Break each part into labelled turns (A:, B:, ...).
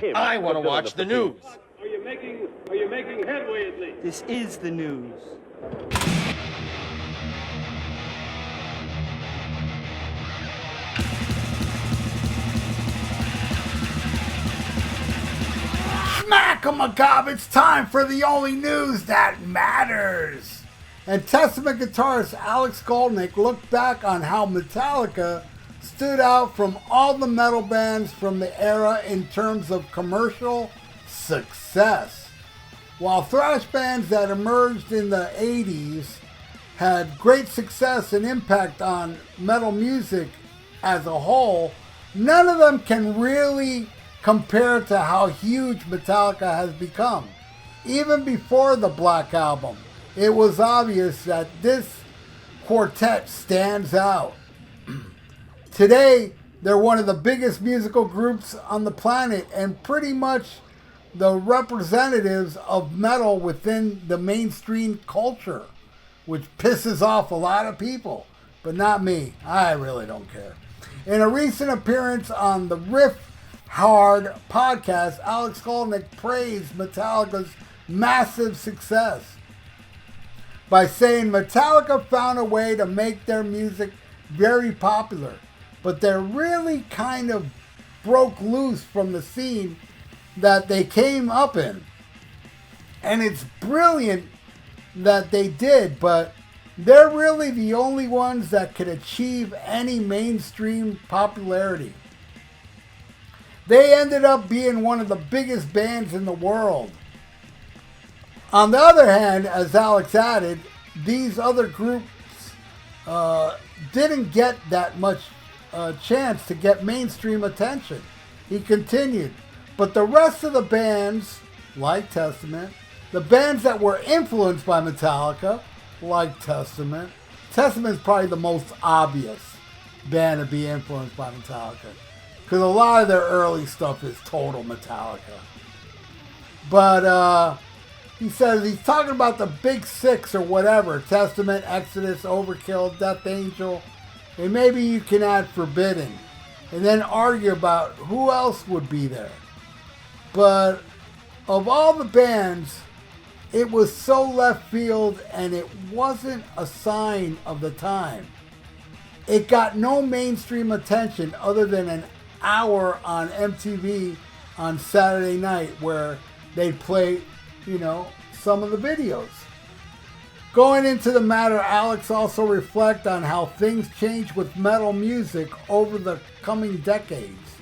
A: him.
B: I want to watch the news.
C: Are you making headway at least?
D: This is the news.
E: Smack-a-macabre, it's time for the only news that matters. And Testament guitarist Alex Skolnick looked back on how Metallica stood out from all the metal bands from the era in terms of commercial success. While thrash bands that emerged in the 80s had great success and impact on metal music as a whole, none of them can really compare to how huge Metallica has become. Even before the Black Album, it was obvious that this quartet stands out. Today, they're one of the biggest musical groups on the planet and pretty much the representatives of metal within the mainstream culture, which pisses off a lot of people, but not me. I really don't care. In a recent appearance on the Riff Hard podcast, Alex Skolnick praised Metallica's massive success by saying Metallica found a way to make their music very popular, but they really kind of broke loose from the scene that they came up in. And it's brilliant that they did, but they're really the only ones that could achieve any mainstream popularity. They ended up being one of the biggest bands in the world. On the other hand, as Alex added, these other groups didn't get that much chance to get mainstream attention. He continued, but the rest of the bands, like Testament, the bands that were influenced by Metallica, like Testament is probably the most obvious band to be influenced by Metallica, because a lot of their early stuff is total Metallica. But he says he's talking about the big six or whatever: Testament, Exodus, Overkill, Death Angel, and maybe you can add Forbidden, and then argue about who else would be there. But of all the bands, it was so left field, and it wasn't a sign of the time. It got no mainstream attention other than an hour on MTV on Saturday night where they'd play, some of the videos. Going into the matter, Alex also reflected on how things changed with metal music over the coming decades.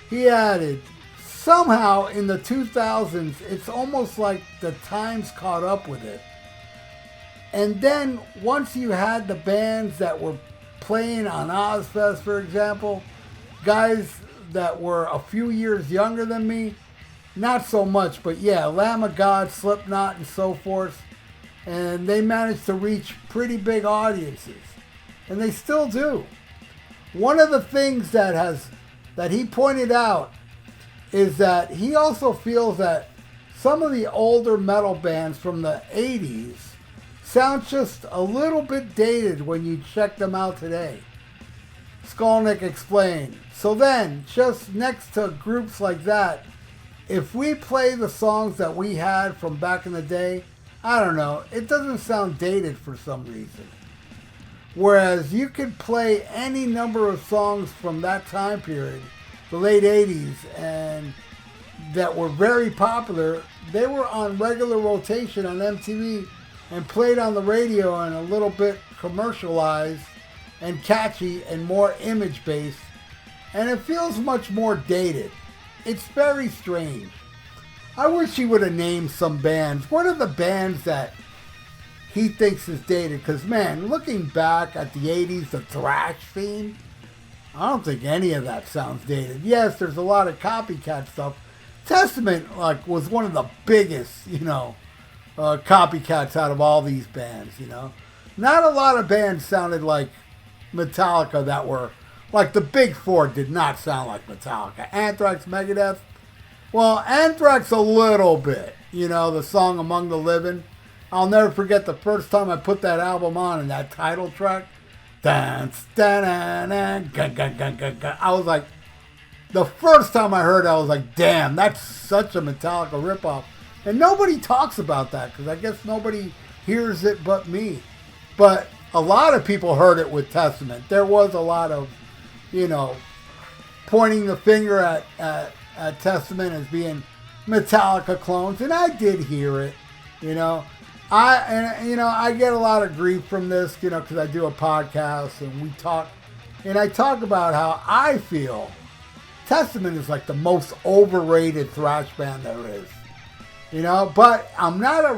E: He added, somehow in the 2000s, it's almost like the times caught up with it. And then once you had the bands that were playing on Ozfest, for example, guys that were a few years younger than me, not so much, but yeah, Lamb of God, Slipknot, and so forth, and they managed to reach pretty big audiences, and they still do. One of the things that he pointed out is that he also feels that some of the older metal bands from the 80s sound just a little bit dated when you check them out today. Skolnick explained, so then, just next to groups like that, if we play the songs that we had from back in the day, I don't know, it doesn't sound dated for some reason. Whereas you could play any number of songs from that time period, the late 80s, and that were very popular. They were on regular rotation on MTV and played on the radio and a little bit commercialized and catchy and more image-based, and it feels much more dated. It's very strange. I wish he would have named some bands. What are the bands that he thinks is dated? Because, man, looking back at the 80s, the thrash scene, I don't think any of that sounds dated. Yes, there's a lot of copycat stuff. Testament, was one of the biggest, copycats out of all these bands, Not a lot of bands sounded like Metallica that were, the Big Four did not sound like Metallica. Anthrax, Megadeth. Well, Anthrax a little bit. The song Among the Living. I'll never forget the first time I put that album on and that title track. I was like, The first time I heard it, I was like, damn, that's such a Metallica ripoff. And nobody talks about that because I guess nobody hears it but me. But a lot of people heard it with Testament. There was a lot of, pointing the finger at Testament as being Metallica clones. And I did hear it, I get a lot of grief from this, because I do a podcast and we talk. And I talk about how I feel Testament is like the most overrated thrash band there is. But I'm not a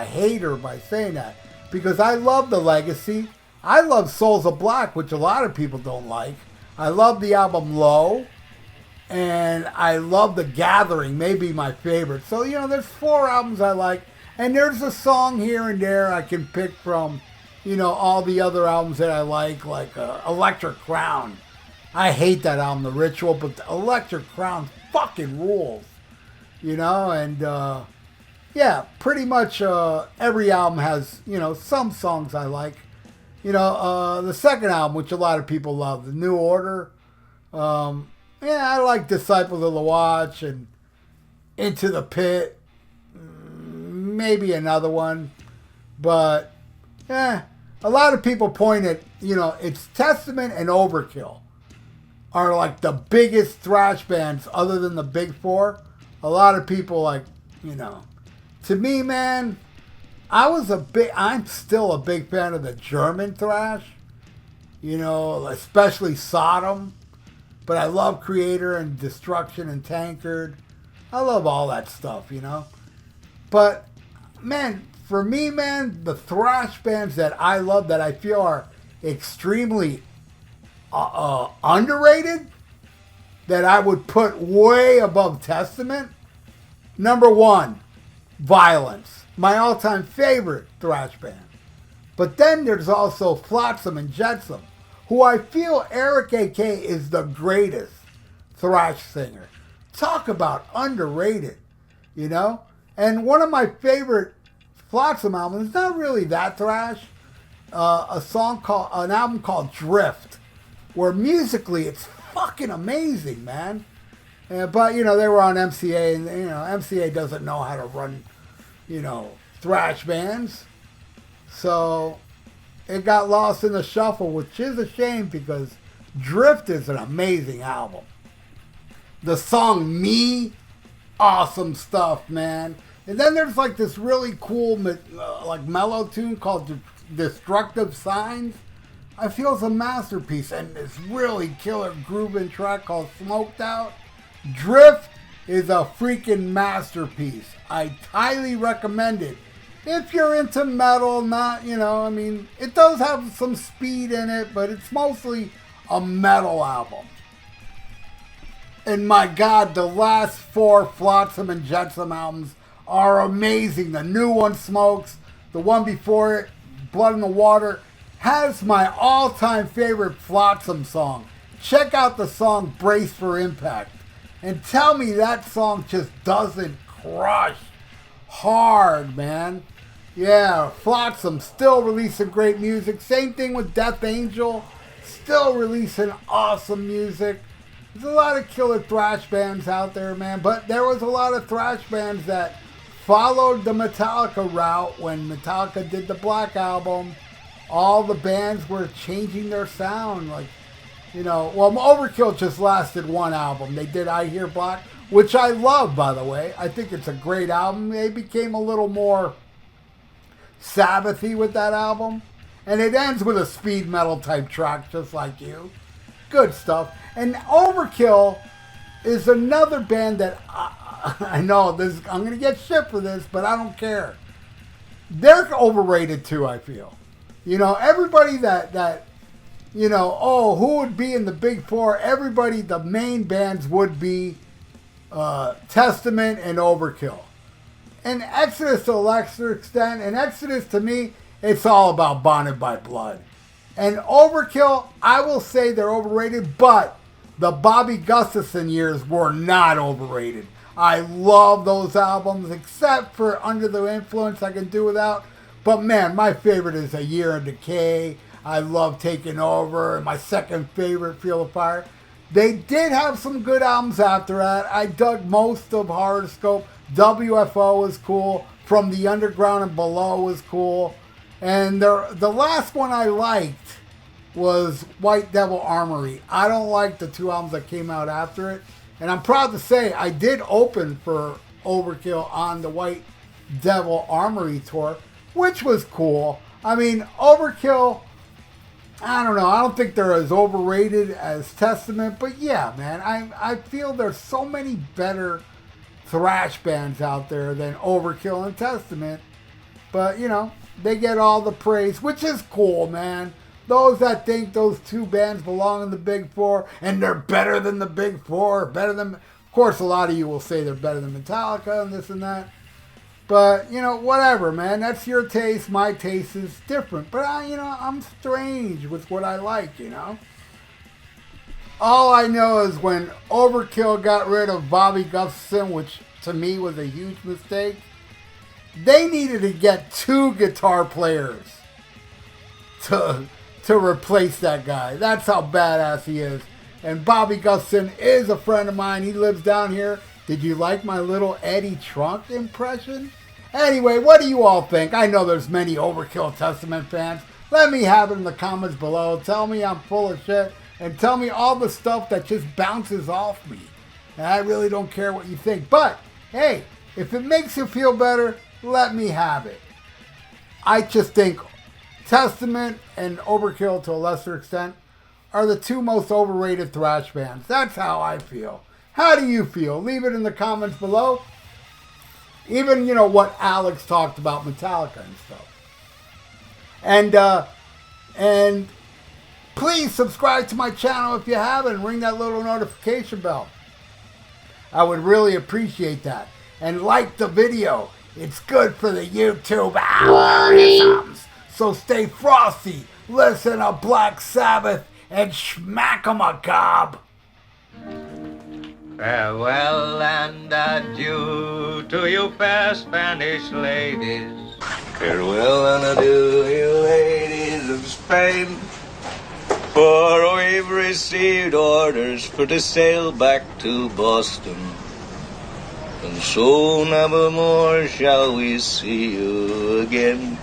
E: hater by saying that. Because I love the legacy. I love Souls of Black, which a lot of people don't like. I love the album Low. And I love The Gathering, maybe my favorite. So, there's 4 albums I like. And there's a song here and there I can pick from, all the other albums that I like Electric Crown. I hate that album, The Ritual, but the Electric Crown fucking rules. Pretty much every album has, some songs I like. The second album, which a lot of people love, The New Order. I like Disciples of the Watch and Into the Pit. Maybe another one. But, a lot of people point at, it's Testament and Overkill are like the biggest thrash bands other than the big 4. A lot of people to me, man, I'm still a big fan of the German thrash, especially Sodom, but I love Creator and Destruction and Tankard. I love all that stuff, but man, for me, man, the thrash bands that I love that I feel are extremely underrated, that I would put way above Testament. Number 1, Violence, my all-time favorite thrash band. But then there's also Flotsam and Jetsam, who I feel Eric A.K. is the greatest thrash singer. Talk about underrated, And one of my favorite Flotsam albums, it's not really that thrash, an album called Drift, where musically it's fucking amazing, man. But, they were on MCA, and, MCA doesn't know how to run, thrash bands. So it got lost in the shuffle, which is a shame because Drift is an amazing album. The song Me, awesome stuff, man. And then there's like this really cool, mellow tune called Destructive Signs. I feel it's a masterpiece, and this really killer grooving track called Smoked Out. Drift is a freaking masterpiece. I highly recommend it. If you're into metal, it does have some speed in it, but it's mostly a metal album. And my God, the last 4 Flotsam and Jetsam albums are amazing. The new one, Smokes, the one before it, Blood in the Water, has my all-time favorite Flotsam song. Check out the song Brace for Impact. And tell me that song just doesn't crush hard, man. Yeah, Flotsam still releasing great music. Same thing with Death Angel. Still releasing awesome music. There's a lot of killer thrash bands out there, man. But there was a lot of thrash bands that followed the Metallica route when Metallica did the Black Album. All the bands were changing their sound. Overkill just lasted 1 album. They did I Hear Black, which I love, by the way. I think it's a great album. They became a little more Sabbathy with that album. And it ends with a speed metal type track, just like you. Good stuff. And Overkill is another band that I know this. I'm going to get shit for this, but I don't care. They're overrated too, I feel. Everybody that who would be in the big 4? Everybody, the main bands would be Testament and Overkill. And Exodus to a lesser extent. And Exodus, to me, it's all about Bonded by Blood. And Overkill, I will say they're overrated, but the Bobby Gustafson years were not overrated. I love those albums, except for Under the Influence I can do without. But man, my favorite is A Year in Decay. I love Taking Over. And my second favorite, Feel the Fire. They did have some good albums after that. I dug most of Horoscope. WFO was cool. From the Underground and Below was cool. And the last one I liked was White Devil Armory. I don't like the two albums that came out after it. And I'm proud to say I did open for Overkill on the White Devil Armory tour, which was cool. I mean, Overkill, I don't know. I don't think they're as overrated as Testament. But yeah, man, I feel there's so many better thrash bands out there than Overkill and Testament. But, you know, they get all the praise, which is cool, man. Those that think those two bands belong in the Big Four and they're better than the Big Four, better than... Of course, a lot of you will say they're better than Metallica and this and that. But, you know, whatever, man. That's your taste. My taste is different. But, I'm strange with what I like, you know. All I know is when Overkill got rid of Bobby Gustafson, which to me was a huge mistake, they needed to get two guitar players to replace that guy. That's how badass he is. And Bobby Gustafson is a friend of mine. He lives down here. Did you like my little Eddie Trunk impression? Anyway, what do you all think? I know there's many Overkill Testament fans. Let me have it in the comments below. Tell me I'm full of shit. And tell me all the stuff that just bounces off me. And I really don't care what you think. But, hey, if it makes you feel better, let me have it. I just think Testament and Overkill, to a lesser extent, are the two most overrated thrash bands. That's how I feel. How do you feel? Leave it in the comments below. Even, you know, what Alex talked about Metallica and stuff. And please subscribe to my channel if you haven't, and ring that little notification bell. I would really appreciate that. And like the video. It's good for the YouTube algorithms. So stay frosty, listen to Black Sabbath, and smack 'em a gob.
A: Farewell and adieu to you fair Spanish ladies. Farewell and adieu, you ladies of Spain. For we've received orders for to sail back to Boston. And so never more shall we see you again.